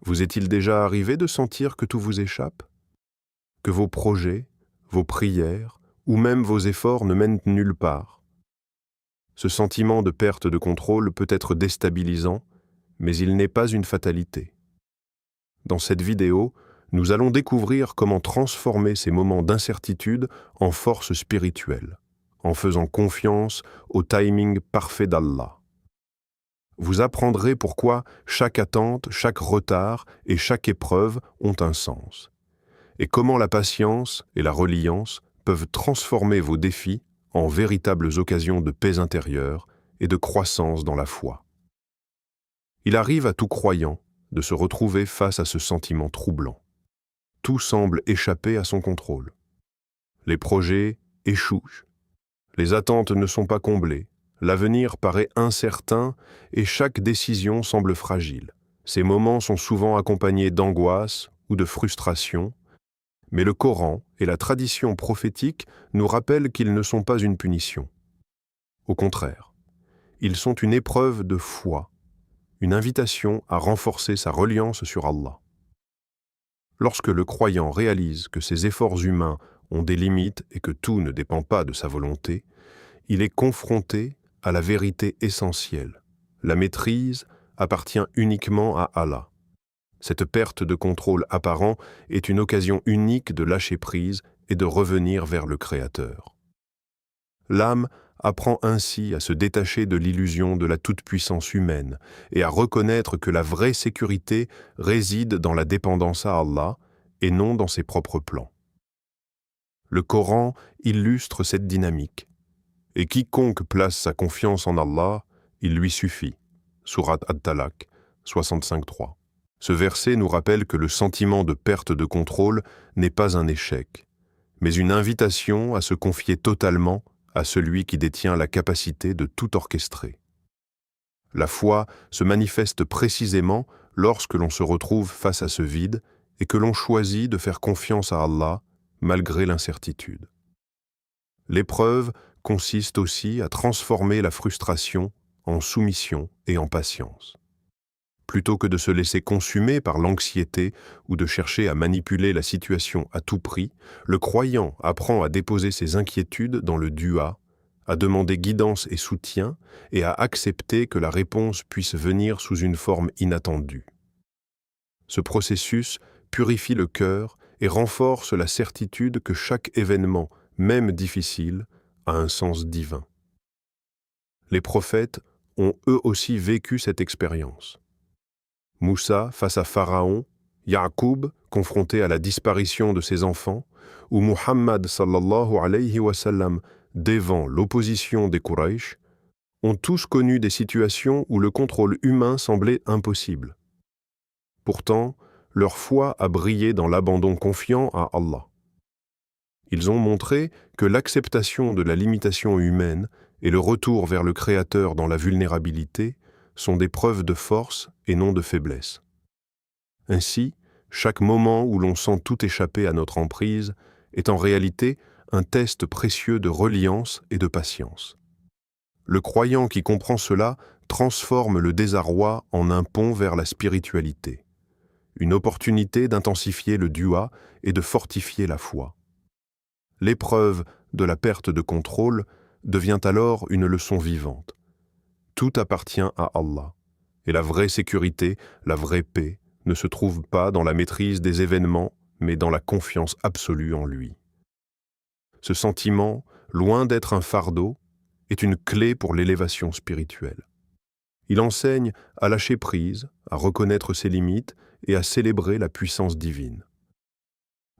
Vous est-il déjà arrivé de sentir que tout vous échappe? Que vos projets, vos prières ou même vos efforts ne mènent nulle part? Ce sentiment de perte de contrôle peut être déstabilisant, mais il n'est pas une fatalité. Dans cette vidéo, nous allons découvrir comment transformer ces moments d'incertitude en force spirituelle, en faisant confiance au timing parfait d'Allah. Vous apprendrez pourquoi chaque attente, chaque retard et chaque épreuve ont un sens, et comment la patience et la reliance peuvent transformer vos défis en véritables occasions de paix intérieure et de croissance dans la foi. Il arrive à tout croyant de se retrouver face à ce sentiment troublant. Tout semble échapper à son contrôle. Les projets échouent. Les attentes ne sont pas comblées. L'avenir paraît incertain et chaque décision semble fragile. Ces moments sont souvent accompagnés d'angoisse ou de frustration, mais le Coran et la tradition prophétique nous rappellent qu'ils ne sont pas une punition. Au contraire, ils sont une épreuve de foi, une invitation à renforcer sa reliance sur Allah. Lorsque le croyant réalise que ses efforts humains ont des limites et que tout ne dépend pas de sa volonté, il est confronté à la vérité essentielle. La maîtrise appartient uniquement à Allah. Cette perte de contrôle apparent est une occasion unique de lâcher prise et de revenir vers le Créateur. L'âme apprend ainsi à se détacher de l'illusion de la toute-puissance humaine et à reconnaître que la vraie sécurité réside dans la dépendance à Allah et non dans ses propres plans. Le Coran illustre cette dynamique. Et quiconque place sa confiance en Allah, il lui suffit. Sourate At-Talaq, 65.3. Ce verset nous rappelle que le sentiment de perte de contrôle n'est pas un échec, mais une invitation à se confier totalement à celui qui détient la capacité de tout orchestrer. La foi se manifeste précisément lorsque l'on se retrouve face à ce vide et que l'on choisit de faire confiance à Allah malgré l'incertitude. L'épreuve consiste aussi à transformer la frustration en soumission et en patience. Plutôt que de se laisser consumer par l'anxiété ou de chercher à manipuler la situation à tout prix, le croyant apprend à déposer ses inquiétudes dans le dua, à demander guidance et soutien et à accepter que la réponse puisse venir sous une forme inattendue. Ce processus purifie le cœur et renforce la certitude que chaque événement, même difficile, a un sens divin. Les prophètes ont eux aussi vécu cette expérience. Moussa face à Pharaon, Ya'qub confronté à la disparition de ses enfants, ou Muhammad sallallahu alayhi wa sallam devant l'opposition des Quraysh, ont tous connu des situations où le contrôle humain semblait impossible. Pourtant, leur foi a brillé dans l'abandon confiant à Allah. Ils ont montré que l'acceptation de la limitation humaine et le retour vers le Créateur dans la vulnérabilité sont des preuves de force et non de faiblesse. Ainsi, chaque moment où l'on sent tout échapper à notre emprise est en réalité un test précieux de reliance et de patience. Le croyant qui comprend cela transforme le désarroi en un pont vers la spiritualité, une opportunité d'intensifier le dua et de fortifier la foi. L'épreuve de la perte de contrôle devient alors une leçon vivante. Tout appartient à Allah, et la vraie sécurité, la vraie paix, ne se trouve pas dans la maîtrise des événements, mais dans la confiance absolue en lui. Ce sentiment, loin d'être un fardeau, est une clé pour l'élévation spirituelle. Il enseigne à lâcher prise, à reconnaître ses limites et à célébrer la puissance divine.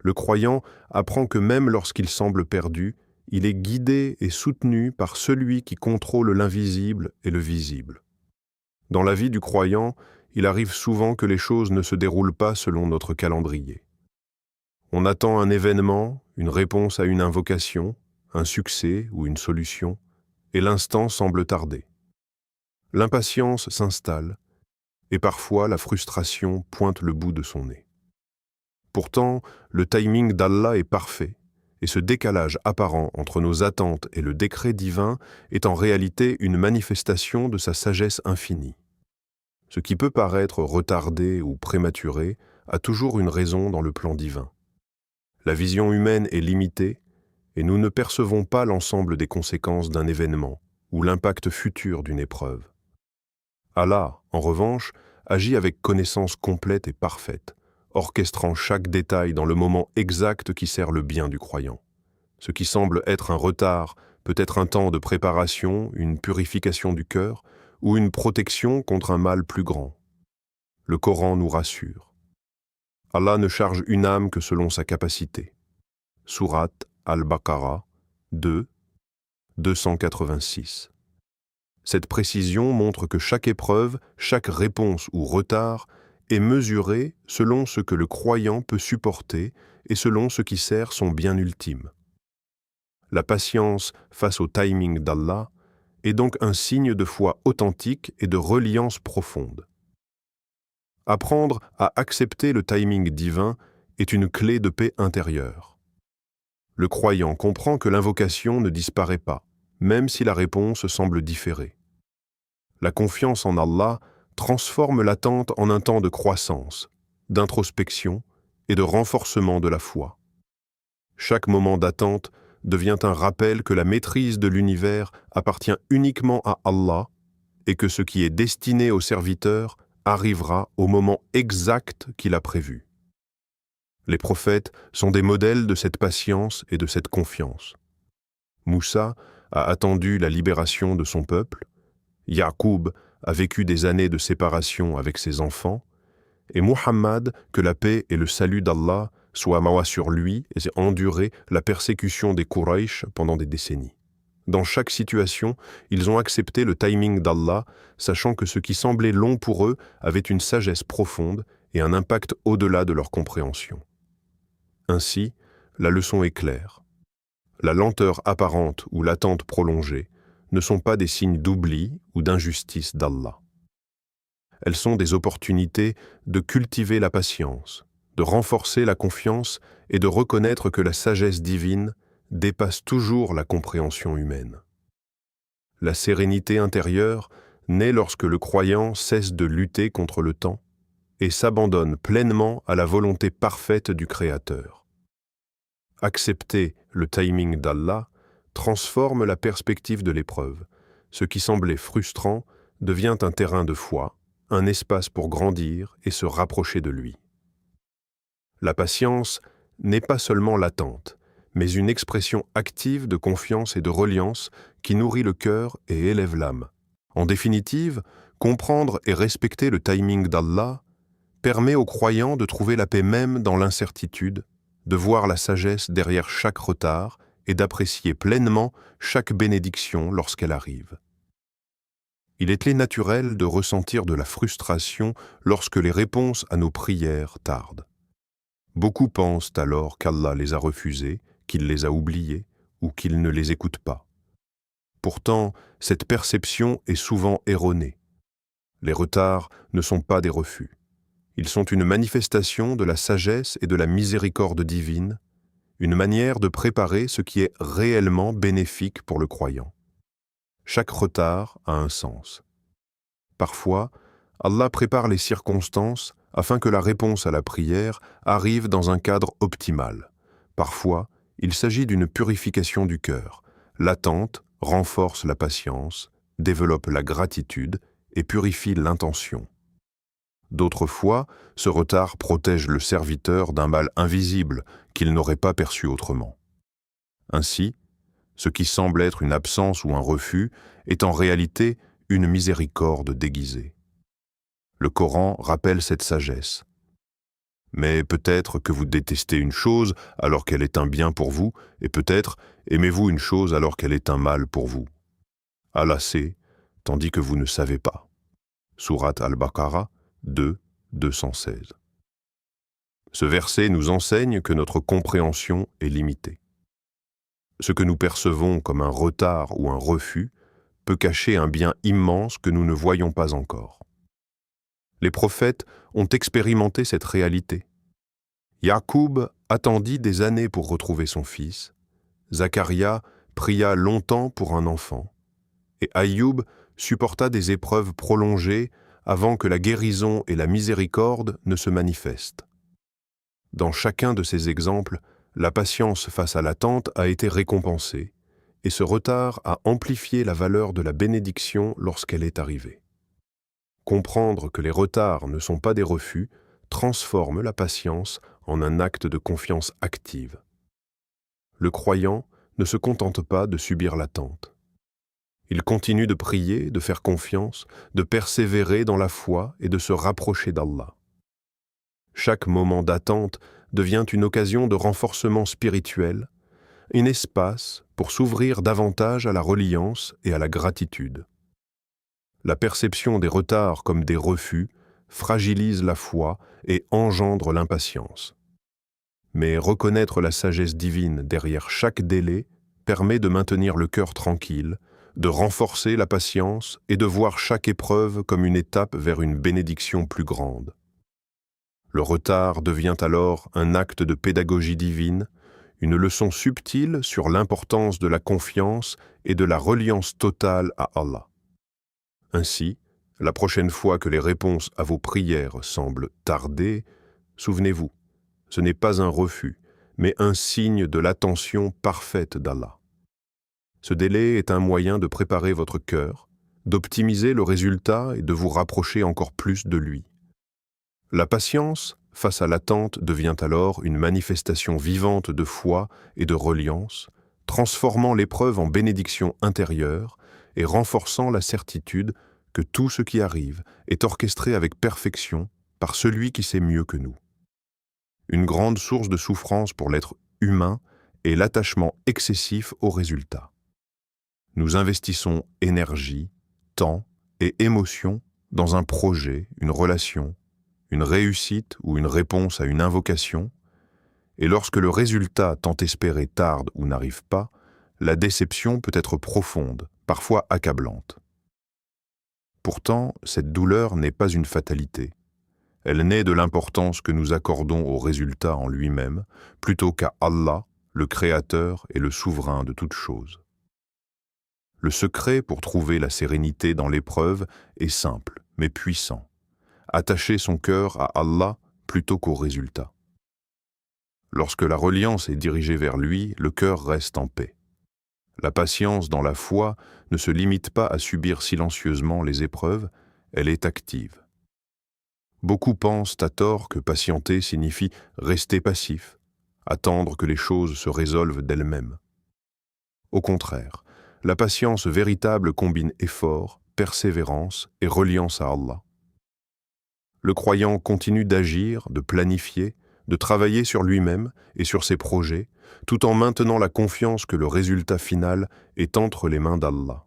Le croyant apprend que même lorsqu'il semble perdu, il est guidé et soutenu par celui qui contrôle l'invisible et le visible. Dans la vie du croyant, il arrive souvent que les choses ne se déroulent pas selon notre calendrier. On attend un événement, une réponse à une invocation, un succès ou une solution, et l'instant semble tarder. L'impatience s'installe, et parfois la frustration pointe le bout de son nez. Pourtant, le timing d'Allah est parfait, et ce décalage apparent entre nos attentes et le décret divin est en réalité une manifestation de sa sagesse infinie. Ce qui peut paraître retardé ou prématuré a toujours une raison dans le plan divin. La vision humaine est limitée et nous ne percevons pas l'ensemble des conséquences d'un événement ou l'impact futur d'une épreuve. Allah, en revanche, agit avec connaissance complète et parfaite, orchestrant chaque détail dans le moment exact qui sert le bien du croyant. Ce qui semble être un retard peut être un temps de préparation, une purification du cœur ou une protection contre un mal plus grand. Le Coran nous rassure. Allah ne charge une âme que selon sa capacité. Sourate Al-Baqarah 2, 286. Cette précision montre que chaque épreuve, chaque réponse ou retard est mesurée selon ce que le croyant peut supporter et selon ce qui sert son bien ultime. La patience face au timing d'Allah est donc un signe de foi authentique et de reliance profonde. Apprendre à accepter le timing divin est une clé de paix intérieure. Le croyant comprend que l'invocation ne disparaît pas, même si la réponse semble différer. La confiance en Allah transforme l'attente en un temps de croissance, d'introspection et de renforcement de la foi. Chaque moment d'attente devient un rappel que la maîtrise de l'univers appartient uniquement à Allah et que ce qui est destiné au serviteur arrivera au moment exact qu'il a prévu. Les prophètes sont des modèles de cette patience et de cette confiance. Moussa a attendu la libération de son peuple, Ya'qub a vécu des années de séparation avec ses enfants, et Muhammad, que la paix et le salut d'Allah soient mawa sur lui, et enduré la persécution des Quraysh pendant des décennies. Dans chaque situation, ils ont accepté le timing d'Allah, sachant que ce qui semblait long pour eux avait une sagesse profonde et un impact au-delà de leur compréhension. Ainsi, la leçon est claire. La lenteur apparente ou l'attente prolongée ne sont pas des signes d'oubli ou d'injustice d'Allah. Elles sont des opportunités de cultiver la patience, de renforcer la confiance et de reconnaître que la sagesse divine dépasse toujours la compréhension humaine. La sérénité intérieure naît lorsque le croyant cesse de lutter contre le temps et s'abandonne pleinement à la volonté parfaite du Créateur. Accepter le timing d'Allah transforme la perspective de l'épreuve. Ce qui semblait frustrant devient un terrain de foi, un espace pour grandir et se rapprocher de lui. La patience n'est pas seulement l'attente, mais une expression active de confiance et de reliance qui nourrit le cœur et élève l'âme. En définitive, comprendre et respecter le timing d'Allah permet aux croyants de trouver la paix même dans l'incertitude, de voir la sagesse derrière chaque retard et d'apprécier pleinement chaque bénédiction lorsqu'elle arrive. Il est naturel de ressentir de la frustration lorsque les réponses à nos prières tardent. Beaucoup pensent alors qu'Allah les a refusées, qu'il les a oubliées ou qu'il ne les écoute pas. Pourtant, cette perception est souvent erronée. Les retards ne sont pas des refus. Ils sont une manifestation de la sagesse et de la miséricorde divine, une manière de préparer ce qui est réellement bénéfique pour le croyant. Chaque retard a un sens. Parfois, Allah prépare les circonstances afin que la réponse à la prière arrive dans un cadre optimal. Parfois, il s'agit d'une purification du cœur. L'attente renforce la patience, développe la gratitude et purifie l'intention. D'autres fois, ce retard protège le serviteur d'un mal invisible qu'il n'aurait pas perçu autrement. Ainsi, ce qui semble être une absence ou un refus est en réalité une miséricorde déguisée. Le Coran rappelle cette sagesse. Mais peut-être que vous détestez une chose alors qu'elle est un bien pour vous, et peut-être aimez-vous une chose alors qu'elle est un mal pour vous. Allah sait, tandis que vous ne savez pas. Sourate Al-Baqarah 2, 216. Ce verset nous enseigne que notre compréhension est limitée. Ce que nous percevons comme un retard ou un refus peut cacher un bien immense que nous ne voyons pas encore. Les prophètes ont expérimenté cette réalité. Ya'qub attendit des années pour retrouver son fils, Zacharia pria longtemps pour un enfant, et Ayoub supporta des épreuves prolongées avant que la guérison et la miséricorde ne se manifestent. Dans chacun de ces exemples, la patience face à l'attente a été récompensée, et ce retard a amplifié la valeur de la bénédiction lorsqu'elle est arrivée. Comprendre que les retards ne sont pas des refus transforme la patience en un acte de confiance active. Le croyant ne se contente pas de subir l'attente. Il continue de prier, de faire confiance, de persévérer dans la foi et de se rapprocher d'Allah. Chaque moment d'attente devient une occasion de renforcement spirituel, un espace pour s'ouvrir davantage à la reliance et à la gratitude. La perception des retards comme des refus fragilise la foi et engendre l'impatience. Mais reconnaître la sagesse divine derrière chaque délai permet de maintenir le cœur tranquille, de renforcer la patience et de voir chaque épreuve comme une étape vers une bénédiction plus grande. Le retard devient alors un acte de pédagogie divine, une leçon subtile sur l'importance de la confiance et de la reliance totale à Allah. Ainsi, la prochaine fois que les réponses à vos prières semblent tarder, souvenez-vous, ce n'est pas un refus, mais un signe de l'attention parfaite d'Allah. Ce délai est un moyen de préparer votre cœur, d'optimiser le résultat et de vous rapprocher encore plus de lui. La patience, face à l'attente, devient alors une manifestation vivante de foi et de reliance, transformant l'épreuve en bénédiction intérieure et renforçant la certitude que tout ce qui arrive est orchestré avec perfection par celui qui sait mieux que nous. Une grande source de souffrance pour l'être humain est l'attachement excessif au résultat. Nous investissons énergie, temps et émotion dans un projet, une relation, une réussite ou une réponse à une invocation, et lorsque le résultat tant espéré tarde ou n'arrive pas, la déception peut être profonde, parfois accablante. Pourtant, cette douleur n'est pas une fatalité. Elle naît de l'importance que nous accordons au résultat en lui-même, plutôt qu'à Allah, le Créateur et le Souverain de toutes choses. Le secret pour trouver la sérénité dans l'épreuve est simple, mais puissant. Attacher son cœur à Allah plutôt qu'au résultat. Lorsque la reliance est dirigée vers lui, le cœur reste en paix. La patience dans la foi ne se limite pas à subir silencieusement les épreuves, elle est active. Beaucoup pensent à tort que patienter signifie rester passif, attendre que les choses se résolvent d'elles-mêmes. Au contraire, la patience véritable combine effort, persévérance et reliance à Allah. Le croyant continue d'agir, de planifier, de travailler sur lui-même et sur ses projets, tout en maintenant la confiance que le résultat final est entre les mains d'Allah.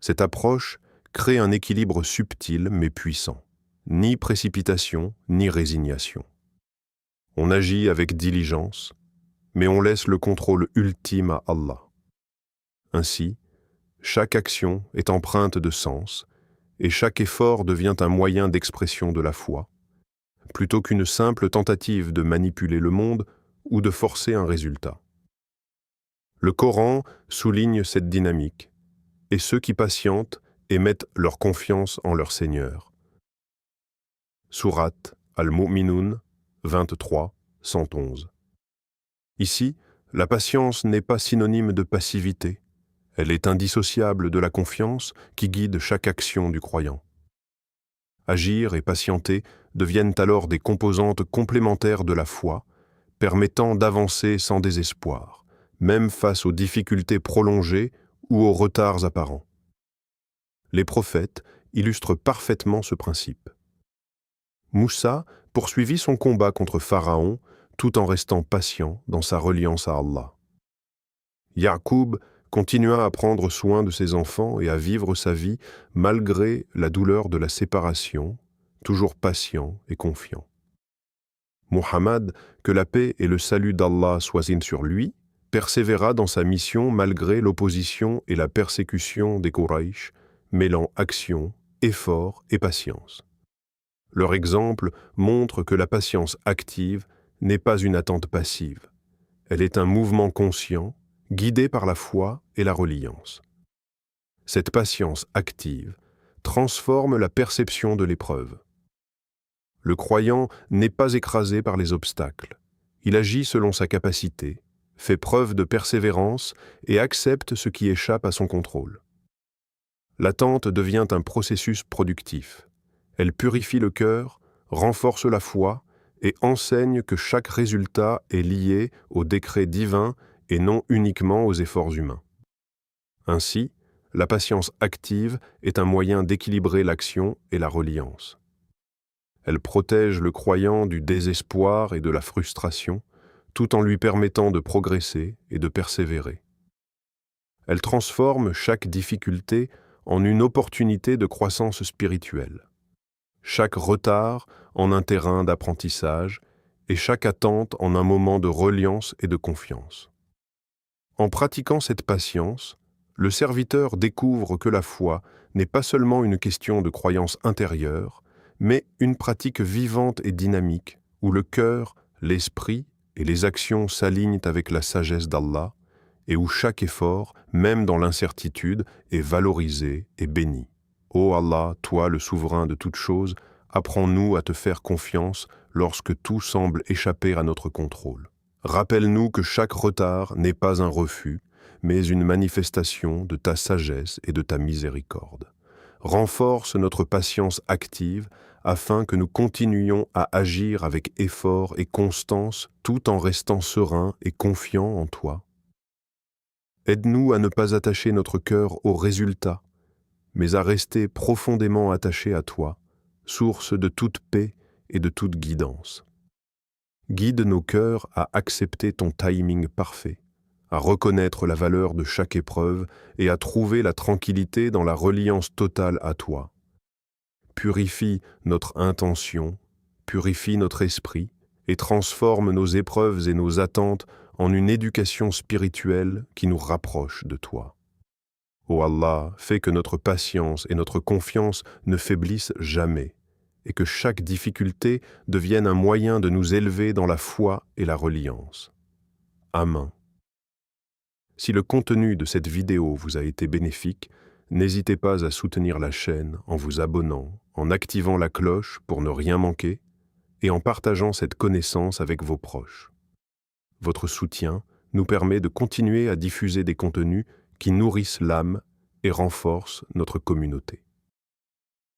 Cette approche crée un équilibre subtil mais puissant. Ni précipitation, ni résignation. On agit avec diligence, mais on laisse le contrôle ultime à Allah. Ainsi, chaque action est empreinte de sens, et chaque effort devient un moyen d'expression de la foi, plutôt qu'une simple tentative de manipuler le monde ou de forcer un résultat. Le Coran souligne cette dynamique, et ceux qui patientent et mettent leur confiance en leur Seigneur. Sourate Al-Mu'minun 23, 111. Ici, la patience n'est pas synonyme de passivité. Elle est indissociable de la confiance qui guide chaque action du croyant. Agir et patienter deviennent alors des composantes complémentaires de la foi, permettant d'avancer sans désespoir, même face aux difficultés prolongées ou aux retards apparents. Les prophètes illustrent parfaitement ce principe. Moussa poursuivit son combat contre Pharaon tout en restant patient dans sa reliance à Allah. Ya'qub continua à prendre soin de ses enfants et à vivre sa vie malgré la douleur de la séparation, toujours patient et confiant. Muhammad, que la paix et le salut d'Allah soient sur lui, persévéra dans sa mission malgré l'opposition et la persécution des Quraysh, mêlant action, effort et patience. Leur exemple montre que la patience active n'est pas une attente passive. Elle est un mouvement conscient, guidé par la foi et la reliance. Cette patience active transforme la perception de l'épreuve. Le croyant n'est pas écrasé par les obstacles. Il agit selon sa capacité, fait preuve de persévérance et accepte ce qui échappe à son contrôle. L'attente devient un processus productif. Elle purifie le cœur, renforce la foi et enseigne que chaque résultat est lié au décret divin et non uniquement aux efforts humains. Ainsi, la patience active est un moyen d'équilibrer l'action et la reliance. Elle protège le croyant du désespoir et de la frustration, tout en lui permettant de progresser et de persévérer. Elle transforme chaque difficulté en une opportunité de croissance spirituelle, chaque retard en un terrain d'apprentissage et chaque attente en un moment de reliance et de confiance. En pratiquant cette patience, le serviteur découvre que la foi n'est pas seulement une question de croyance intérieure, mais une pratique vivante et dynamique où le cœur, l'esprit et les actions s'alignent avec la sagesse d'Allah et où chaque effort, même dans l'incertitude, est valorisé et béni. Ô Allah, toi le souverain de toutes choses, apprends-nous à te faire confiance lorsque tout semble échapper à notre contrôle. Rappelle-nous que chaque retard n'est pas un refus, mais une manifestation de ta sagesse et de ta miséricorde. Renforce notre patience active afin que nous continuions à agir avec effort et constance tout en restant sereins et confiants en toi. Aide-nous à ne pas attacher notre cœur aux résultats, mais à rester profondément attachés à toi, source de toute paix et de toute guidance. Guide nos cœurs à accepter ton timing parfait, à reconnaître la valeur de chaque épreuve et à trouver la tranquillité dans la reliance totale à toi. Purifie notre intention, purifie notre esprit et transforme nos épreuves et nos attentes en une éducation spirituelle qui nous rapproche de toi. Ô Allah, fais que notre patience et notre confiance ne faiblissent jamais et que chaque difficulté devienne un moyen de nous élever dans la foi et la reliance. Amen. Si le contenu de cette vidéo vous a été bénéfique, n'hésitez pas à soutenir la chaîne en vous abonnant, en activant la cloche pour ne rien manquer et en partageant cette connaissance avec vos proches. Votre soutien nous permet de continuer à diffuser des contenus qui nourrissent l'âme et renforcent notre communauté.